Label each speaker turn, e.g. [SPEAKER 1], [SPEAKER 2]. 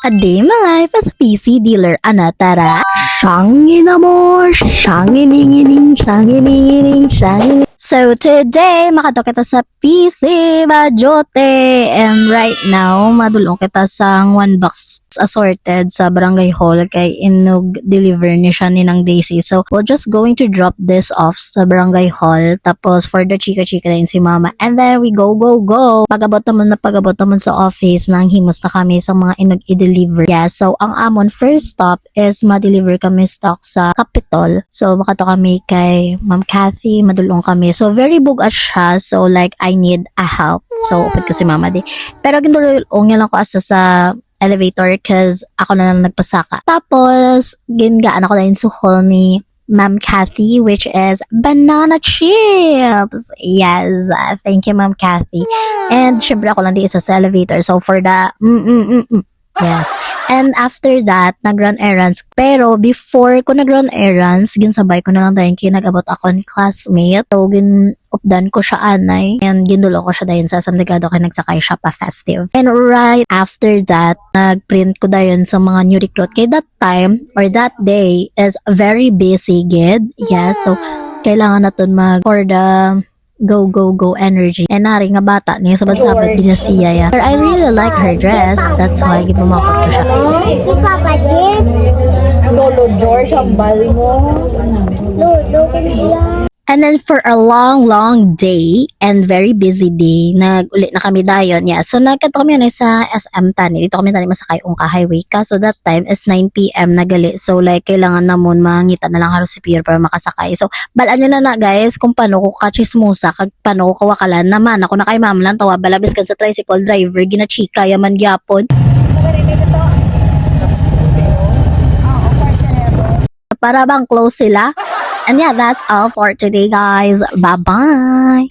[SPEAKER 1] A day in my life as a PC dealer. Ana, tara. Shangin amor, shanginingining, shanginingining, shangining. So today, makato kita sa PC Bajote. And right now, madulong kita sa one box assorted sa Barangay Hall kay Inog deliver ni siya ni ng Daisy. So, we're just going to drop this off sa Barangay Hall. Tapos, for the chika-chika na yun si Mama. And then, we go. Pagabot naman sa office nang himos na kami sa mga Inog i-deliver. Yeah, so, ang amon first stop is ma-deliver kami stock sa Capitol. So, makato kami kay Ma'am Cathy. Madulong kami. So, very bugat siya. So, like, I need a help. So, upad ko si Mama di. Pero, gindulong niya lang ko asa sa elevator cause ako na lang nagpasaka. Tapos, gingaan ako na yung suhol ni Ma'am Cathy, which is banana chips. Yes, thank you, Ma'am Cathy. And, syempre ako lang di isa sa elevator. So, for the yes. And after that, nag-run errands. Pero before ko nag-run errands, ginsabay ko na lang dahil kinag-abot ako ni classmate. So, updan ko siya anay. And ginulo ko siya dahil sa samdegado kay nagsakay siya pa festive. And right after that, nag-print ko dahil sa mga new recruit. Kay that time, or that day, is very busy, gid. Yes, so, kailangan natin for the go energy. And nari nga bata niya sabad-sabad din niya siya yan. But I really like her dress. That's why gimamakot ko siya.
[SPEAKER 2] Si Papa Jim. Lolo George, ang bali mo. Lolo, kanila.
[SPEAKER 1] And then for a long day and very busy day, nag-ulit na kami dayon. Yeah, so nagkato kami na sa SM Tani. Dito kami tani masakay Ungka Highway. Kaso that time is 9 PM nagali. So like kailangan namon mangita na lang halos si Pierre para makasakay. So balaan nyo na guys kung paano ko kachismusa kag paano ko kawakalan naman. Ako na kay ma'am lang tawa balabis ka sa tricycle driver ginachika yaman gyapon. Para bang close sila? And yeah, that's all for today, guys. Bye-bye.